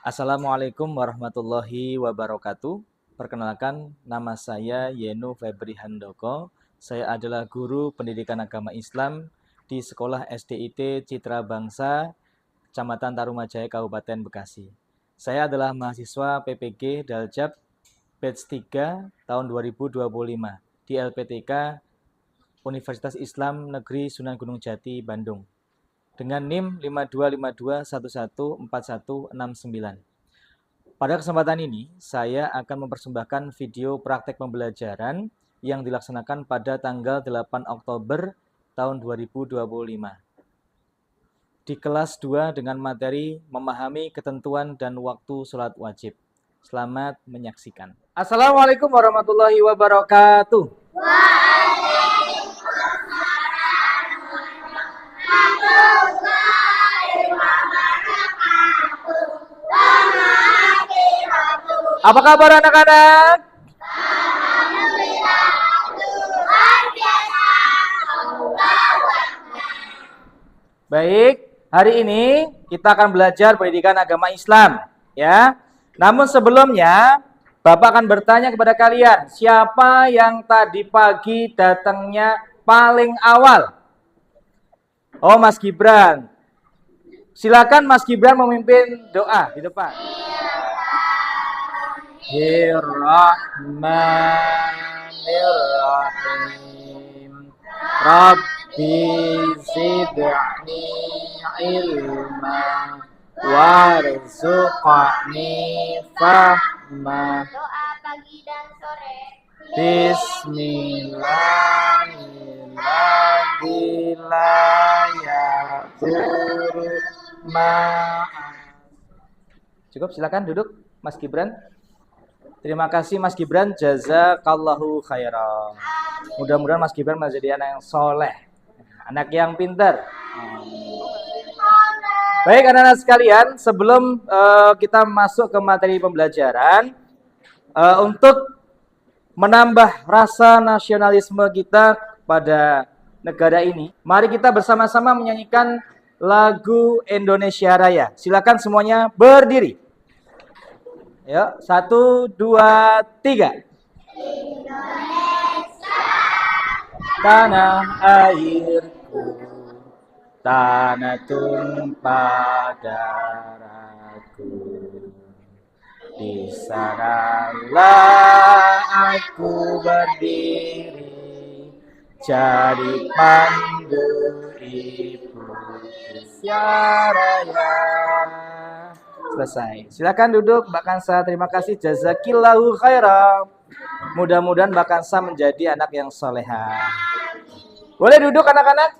Assalamualaikum warahmatullahi wabarakatuh. Perkenalkan, nama saya Yenu Febri Handoko. Saya adalah guru pendidikan agama Islam di Sekolah SDIT Citra Bangsa, Kecamatan Tarumajaya, Kabupaten Bekasi. Saya adalah mahasiswa PPG Daljab batch 3 tahun 2025 di LPTK Universitas Islam Negeri Sunan Gunung Jati, Bandung, dengan NIM 5252114169. Pada kesempatan ini, saya akan mempersembahkan video praktek pembelajaran yang dilaksanakan pada tanggal 8 Oktober tahun 2025 di kelas 2 dengan materi memahami ketentuan dan waktu sholat wajib. Selamat menyaksikan. Assalamualaikum warahmatullahi wabarakatuh. Apa kabar anak-anak? Baik, hari ini kita akan belajar pendidikan agama Islam, ya. Namun sebelumnya, Bapak akan bertanya kepada kalian, siapa yang tadi pagi datangnya paling awal? Oh, Mas Gibran. Silakan Mas Gibran memimpin doa di depan. Bismillahirrahmanirrahim. Rabbi zidni ilma warzuqni fahma. Doa pagi dan sore. Cukup, silakan duduk Mas Gibran. Terima kasih Mas Gibran, jazakallahu khairan. Mudah-mudahan Mas Gibran menjadi anak yang soleh, anak yang pintar. Baik anak-anak sekalian, sebelum kita masuk ke materi pembelajaran, untuk menambah rasa nasionalisme kita pada negara ini, mari kita bersama-sama menyanyikan lagu Indonesia Raya. Silakan semuanya berdiri. Ya, 1, 2, 3. Indonesia, Tanah airku, tanah tumpah darahku, di sanalah aku berdiri, jadi pandu ibu Indonesia Raya. Selesai. Silakan duduk Mbak Kansa. Terima kasih, jazakillahu khairan. Mudah-mudahan Mbak Kansa menjadi anak yang soleha. Boleh duduk anak-anak?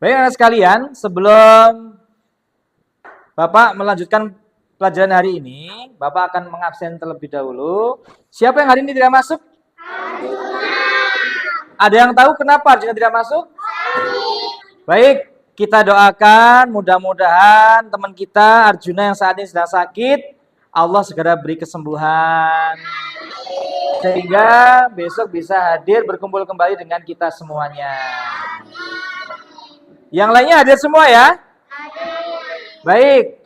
Baik anak sekalian, sebelum Bapak melanjutkan pelajaran hari ini, Bapak akan mengabsen terlebih dahulu. Siapa yang hari ini tidak masuk? Ada yang tahu kenapa Arjuna tidak masuk? Baik, kita doakan mudah-mudahan teman kita Arjuna yang saat ini sedang sakit, Allah segera beri kesembuhan. Sehingga besok bisa hadir berkumpul kembali dengan kita semuanya. Yang lainnya hadir semua ya? Baik,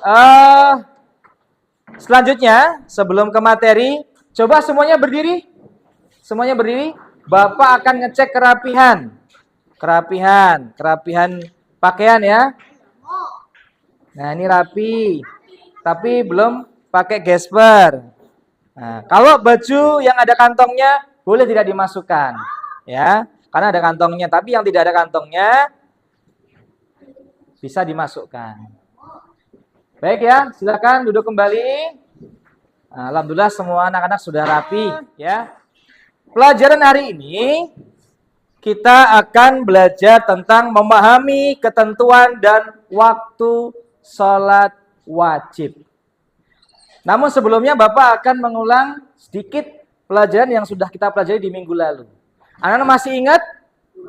selanjutnya sebelum ke materi, coba semuanya berdiri. Semuanya berdiri. Bapak akan ngecek kerapihan pakaian ya. Nah, ini rapi. Tapi belum pakai gesper. Nah, kalau baju yang ada kantongnya boleh tidak dimasukkan, ya. Karena ada kantongnya, tapi yang tidak ada kantongnya bisa dimasukkan. Baik ya, silakan duduk kembali. Nah, alhamdulillah semua anak-anak sudah rapi, ya. Pelajaran hari ini kita akan belajar tentang memahami ketentuan dan waktu sholat wajib. Namun sebelumnya Bapak akan mengulang sedikit pelajaran yang sudah kita pelajari di minggu lalu. Anak-anak masih ingat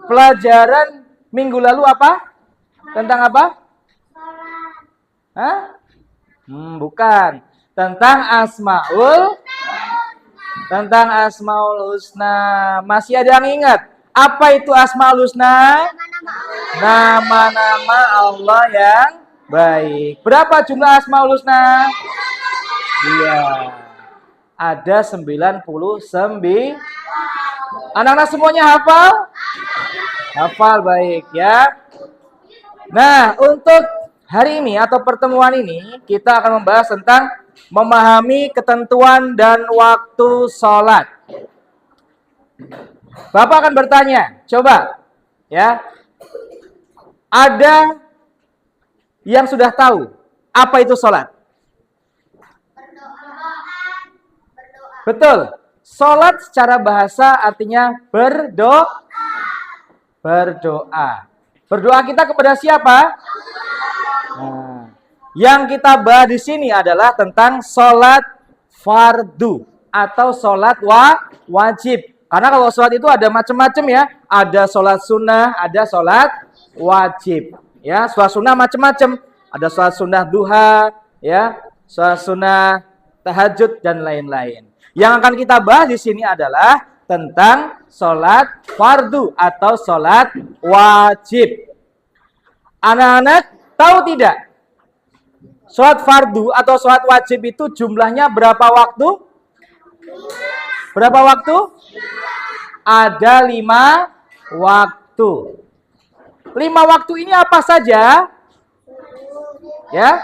pelajaran minggu lalu apa? Tentang apa? Hah? Bukan. Tentang Asmaul Husna. Masih ada yang ingat? Apa itu Asmaul Husna? Nama-nama Allah yang baik. Berapa jumlah Asmaul Husna? Iya. Ada 99. Anak-anak semuanya hafal? Hafal, baik ya. Nah, untuk hari ini atau pertemuan ini kita akan membahas tentang memahami ketentuan dan waktu sholat. Bapak akan bertanya, coba ya. Ada yang sudah tahu apa itu sholat? Betul. Sholat secara bahasa artinya berdoa. Berdoa kita kepada siapa? Nah, yang kita bahas di sini adalah tentang sholat fardu atau sholat wajib. Karena kalau sholat itu ada macam-macam ya. Ada sholat sunnah, ada sholat wajib. Ya, sholat sunnah macam-macam. Ada sholat sunnah duha, ya, sholat sunnah tahajud dan lain-lain. Yang akan kita bahas di sini adalah tentang sholat fardu atau sholat wajib. Anak-anak tahu tidak? Sholat fardu atau sholat wajib itu jumlahnya berapa waktu? Berapa waktu? Ada 5 waktu. 5 waktu ini apa saja? Ya?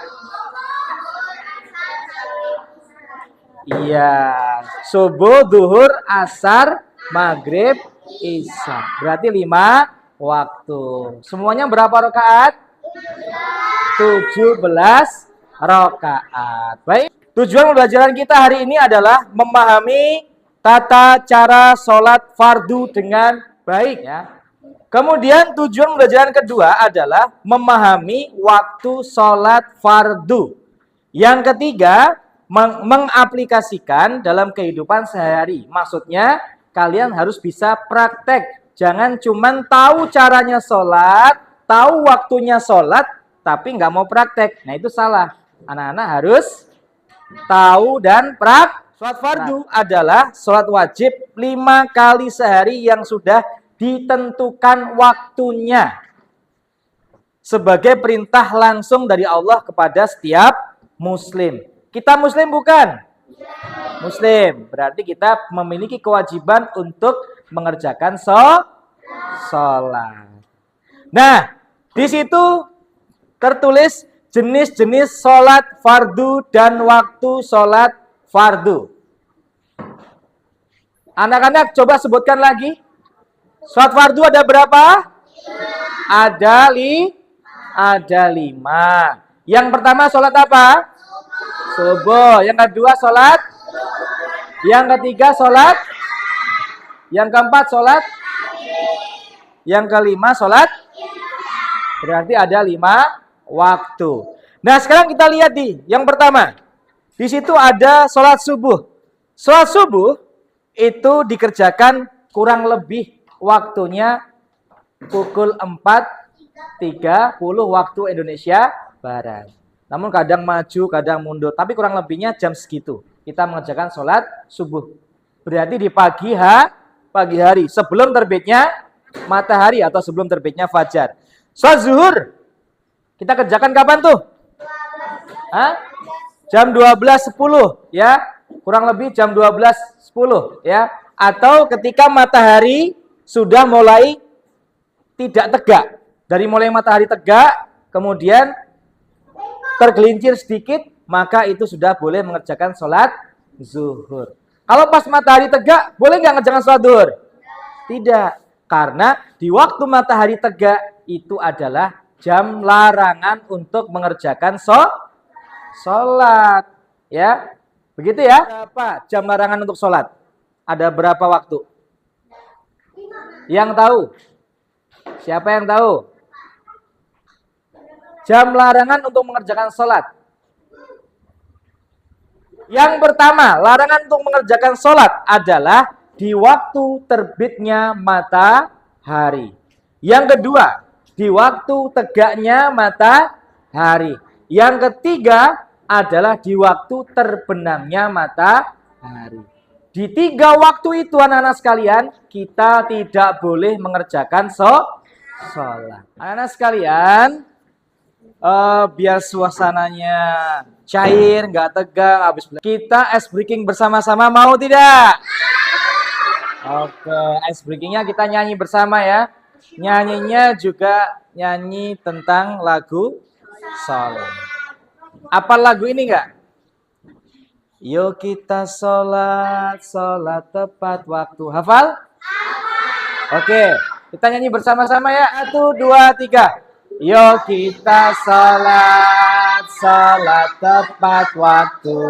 Iya, subuh, duhur, asar, maghrib, isya. Berarti 5 waktu. Semuanya berapa rakaat? 17 rakaat. Baik, tujuan pembelajaran kita hari ini adalah memahami tata cara sholat fardu dengan baik ya. Kemudian tujuan pembelajaran kedua adalah memahami waktu sholat fardu. Yang ketiga, mengaplikasikan dalam kehidupan sehari-hari. Maksudnya kalian harus bisa praktek. Jangan cuma tahu caranya sholat, tahu waktunya sholat, tapi nggak mau praktek. Nah itu salah. Anak-anak harus tahu dan praktek. Sholat fardu adalah sholat wajib 5 kali sehari yang sudah ditentukan waktunya. Sebagai perintah langsung dari Allah kepada setiap muslim. Kita muslim bukan? Muslim. Berarti kita memiliki kewajiban untuk mengerjakan sholat. Nah, di situ tertulis jenis-jenis sholat fardu dan waktu sholat fardu. Anak-anak coba sebutkan lagi. Sholat fardu ada berapa? Ada 5. Yang pertama sholat apa? Subuh. Yang kedua sholat. Yang ketiga sholat. Yang keempat sholat. Yang kelima sholat. Berarti ada 5 waktu. Nah sekarang kita lihat nih. Yang pertama. Di situ ada sholat subuh. Sholat subuh itu dikerjakan kurang lebih waktunya pukul 4.30 waktu Indonesia Barat. Namun kadang maju, kadang mundur. Tapi kurang lebihnya jam segitu. Kita mengerjakan sholat subuh. Berarti di pagi hari. Sebelum terbitnya matahari atau sebelum terbitnya fajar. Sholat zuhur. Kita kerjakan kapan tuh? Jam 12.10 ya. Kurang lebih jam 12.10 ya. Atau ketika matahari sudah mulai tidak tegak. Dari mulai matahari tegak, kemudian tergelincir sedikit, maka itu sudah boleh mengerjakan sholat zuhur. Kalau pas matahari tegak, boleh nggak mengerjakan sholat zuhur? Tidak, karena di waktu matahari tegak itu adalah jam larangan untuk mengerjakan sholat. Ya, begitu ya? Berapa jam larangan untuk sholat? Ada berapa waktu? Yang tahu? Siapa yang tahu? Jam larangan untuk mengerjakan sholat. Yang pertama, larangan untuk mengerjakan sholat adalah di waktu terbitnya matahari. Yang kedua, di waktu tegaknya matahari. Yang ketiga adalah di waktu terbenamnya matahari. Di 3 waktu itu anak-anak sekalian, kita tidak boleh mengerjakan sholat. Anak-anak sekalian, biar suasananya cair, nggak tegang, habis kita ice breaking bersama-sama, mau tidak? Oke, ice breakingnya kita nyanyi bersama ya. Nyanyinya juga nyanyi tentang lagu sholat. Apa lagu ini nggak? Yuk kita sholat, sholat tepat waktu. Hafal? Oke, kita nyanyi bersama-sama ya. 1, 2, 3. Yuk kita sholat, sholat tepat waktu.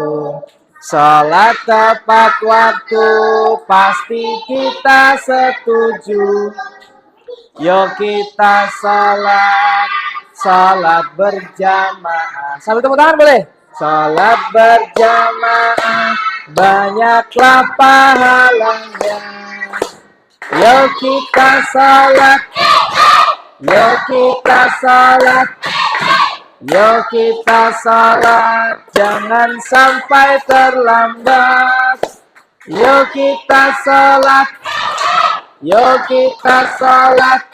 Sholat tepat waktu, pasti kita setuju. Yuk kita sholat, sholat berjamaah. Sambil tepuk tangan boleh? Sholat berjamaah, banyaklah pahalanya. Yuk kita sholat, yuk kita sholat, yuk kita sholat, jangan sampai terlambat. Yuk kita sholat, yuk kita sholat,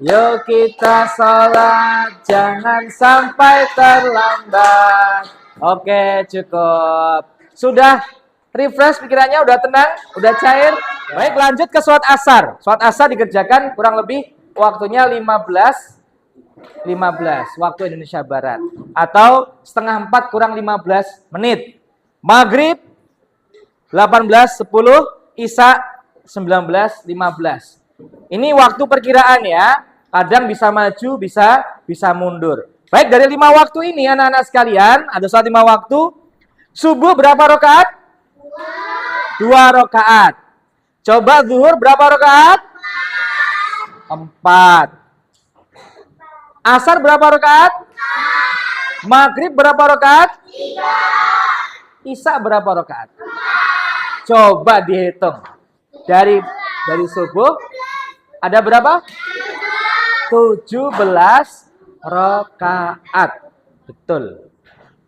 yuk kita sholat, jangan sampai terlambat. Oke, cukup. Sudah refresh pikirannya, udah tenang, udah cair. Baik, lanjut ke sholat asar. Sholat asar dikerjakan kurang lebih waktunya 15 waktu Indonesia Barat. Atau setengah 4 kurang 15 menit. Maghrib 18.10, Isya 19.15. Ini waktu perkiraan ya. Kadang bisa maju, bisa mundur. Baik, dari 5 waktu ini anak-anak sekalian, ada sholat 5 waktu. Subuh berapa rakaat? 2 rakaat. Coba zuhur berapa rakaat? 4. Asar berapa rakaat? Maghrib berapa rakaat? 3. Isya berapa rakaat? Coba dihitung. Dari subuh ada berapa? 17 rakaat. Betul.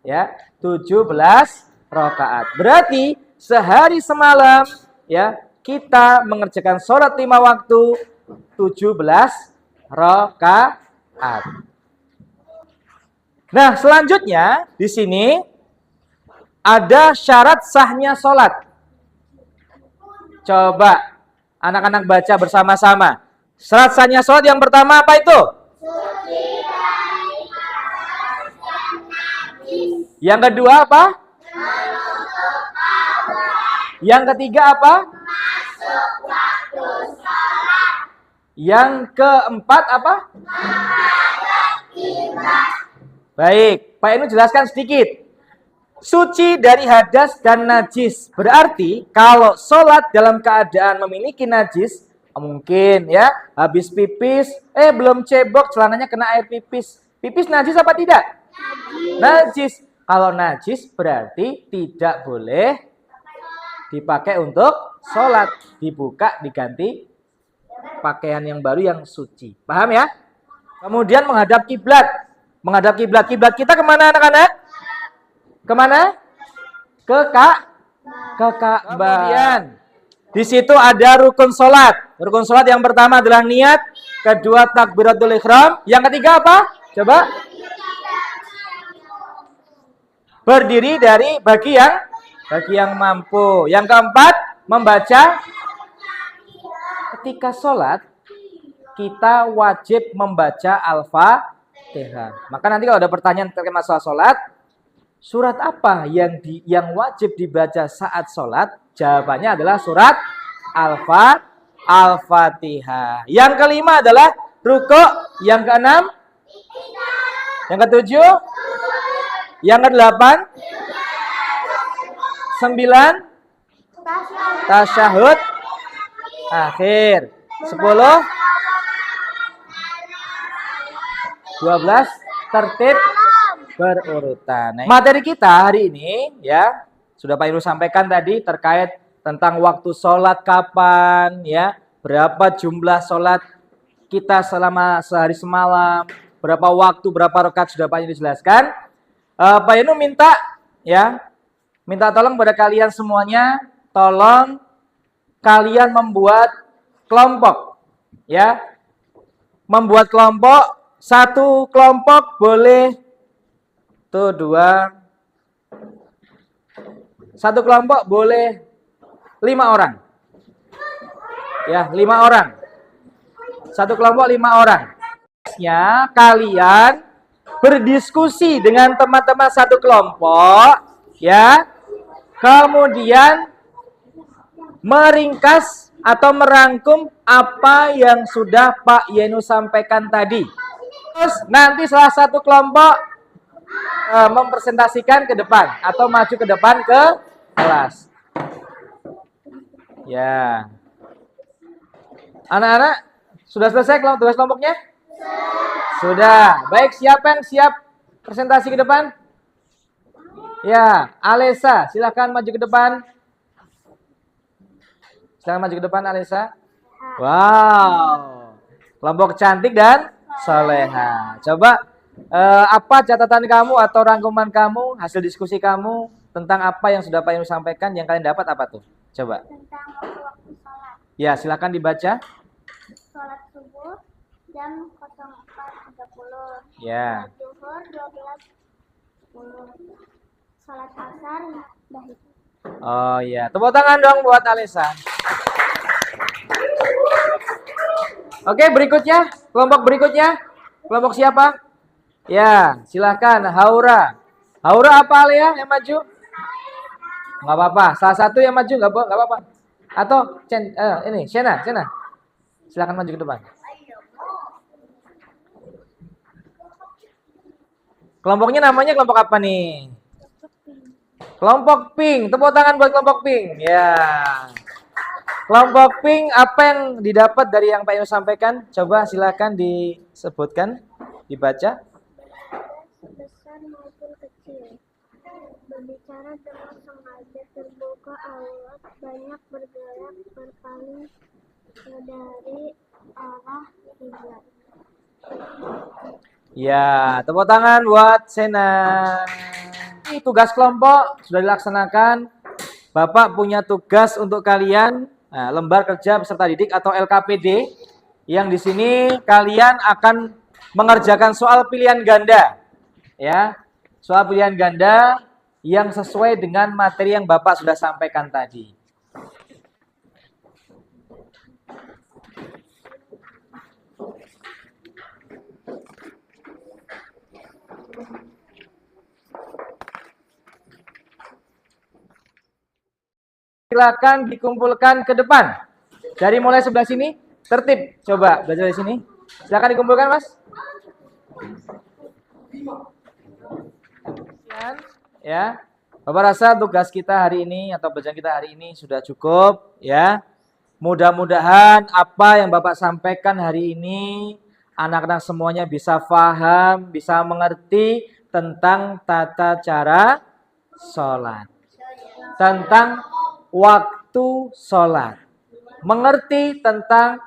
Ya, 17 rakaat. Berarti sehari semalam ya, kita mengerjakan sholat 5 waktu 17 rakaat. Nah, selanjutnya di sini ada syarat sahnya sholat. Coba anak-anak baca bersama-sama. Syarat sahnya sholat yang pertama apa itu? Yang kedua apa? Yang ketiga apa? Yang keempat apa? Baik, Pak Enu jelaskan sedikit. Suci dari hadas dan najis. Berarti kalau sholat dalam keadaan memiliki najis, mungkin ya, habis pipis, belum cebok, celananya kena air pipis. Pipis najis apa tidak? Najis. Kalau najis berarti tidak boleh dipakai untuk sholat. Dibuka, diganti pakaian yang baru yang suci. Paham ya? Kemudian menghadap kiblat. Menghadap kiblat. Kiblat kita kemana anak-anak? Kemana? Ke Ka'bah. Kemudian di situ ada rukun sholat. Rukun sholat yang pertama adalah niat. Kedua takbiratul ihram. Yang ketiga apa? Coba. Berdiri dari bagi yang mampu. Yang keempat, membaca. Ketika sholat, kita wajib membaca Al-Fatihah. Maka nanti kalau ada pertanyaan terkait masalah sholat, surat apa yang wajib dibaca saat sholat? Jawabannya adalah surat Al-Fatihah. Yang kelima adalah rukuk. Yang keenam? Yang ketujuh? Yang kedelapan? 9? Tasyahud akhir. 10? 12? Tertib berurutan. Materi kita hari ini ya sudah Pak Iru sampaikan tadi terkait tentang waktu sholat kapan ya, berapa jumlah sholat kita selama sehari semalam, berapa waktu, berapa rakaat sudah Pak Iru jelaskan. Pak Iru minta tolong pada kalian semuanya, tolong kalian membuat kelompok ya, membuat kelompok. Satu kelompok boleh tuh 2, Satu kelompok boleh 5 orang. Ya, 5 orang. Satu kelompok 5 orang. Ya, kalian berdiskusi dengan teman-teman satu kelompok, ya. Kemudian meringkas atau merangkum apa yang sudah Pak Yenu sampaikan tadi. Terus nanti salah satu kelompok mempresentasikan ke depan atau maju ke depan ke kelas. Ya. Anak-anak, sudah selesai tugas kelompoknya? Sudah. Baik, siapa yang siap presentasi ke depan? Ya, Alesa, silahkan maju ke depan. Silahkan maju ke depan, Alesa. Wow. Kelompok cantik dan soleha. Coba, apa catatan kamu atau rangkuman kamu, hasil diskusi kamu tentang apa yang sudah Pak Yenu sampaikan, yang kalian dapat apa tuh? Coba. Tentang waktu sholat. Ya, silakan dibaca. Sholat subuh jam 04.30. Ya. Sholat zuhur 12.10. Sholat asar dah itu. Oh iya, tepuk tangan dong buat Alesa. Oke, berikutnya, kelompok berikutnya. Kelompok siapa? Ya, silakan Haura. Haura apa Alea yang maju? Nggak apa-apa, salah satu yang maju nggak apa-apa. Atau ini Shena. Silakan maju ke depan. Kelompoknya namanya kelompok apa nih? Kelompok pink. Tepuk tangan buat kelompok pink. Ya. Kelompok pink, apa yang didapat dari yang Pak Yenu sampaikan? Coba silakan disebutkan, dibaca. Besar maupun kecil. Berbicara dengan sengaja, terbuka aurat, banyak bergerak, berpaling dari arah kiblat. Ya, tepuk tangan buat Sena. Ini tugas kelompok sudah dilaksanakan. Bapak punya tugas untuk kalian, lembar kerja peserta didik atau LKPD, yang di sini kalian akan mengerjakan soal pilihan ganda. Ya, soal pilihan ganda yang sesuai dengan materi yang Bapak sudah sampaikan tadi. Silakan dikumpulkan ke depan. Dari mulai sebelah sini, tertib. Coba belajar dari sini. Silakan dikumpulkan, Mas. Ya. Bapak rasa tugas kita hari ini atau belajar kita hari ini sudah cukup, ya. Mudah-mudahan apa yang Bapak sampaikan hari ini anak-anak semuanya bisa paham, bisa mengerti tentang tata cara sholat. Tentang waktu sholat. Mengerti tentang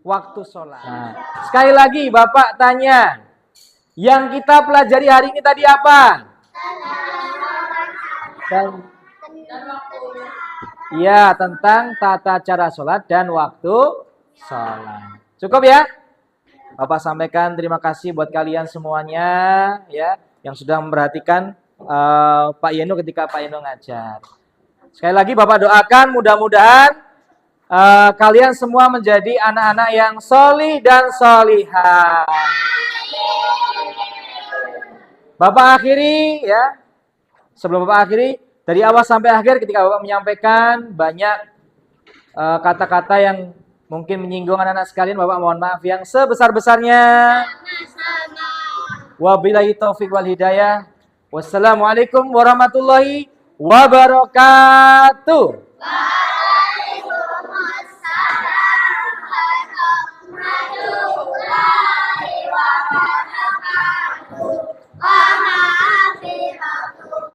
waktu sholat. Nah, sekali lagi Bapak tanya, yang kita pelajari hari ini tadi apa? Ya, tentang tata cara sholat dan waktu sholat. Cukup ya? Bapak sampaikan terima kasih buat kalian semuanya, ya, yang sudah memperhatikan Pak Yenu ketika Pak Yenu ngajar. Sekali lagi Bapak doakan mudah-mudahan kalian semua menjadi anak-anak yang solih dan solihah. Bapak akhiri ya. Sebelum Bapak akhiri, dari awal sampai akhir ketika Bapak menyampaikan banyak kata-kata yang mungkin menyinggung anak-anak sekalian, Bapak mohon maaf yang sebesar-besarnya. Wabillahi taufiq wal hidayah. Wassalamualaikum warahmatullahi wabarakatuh.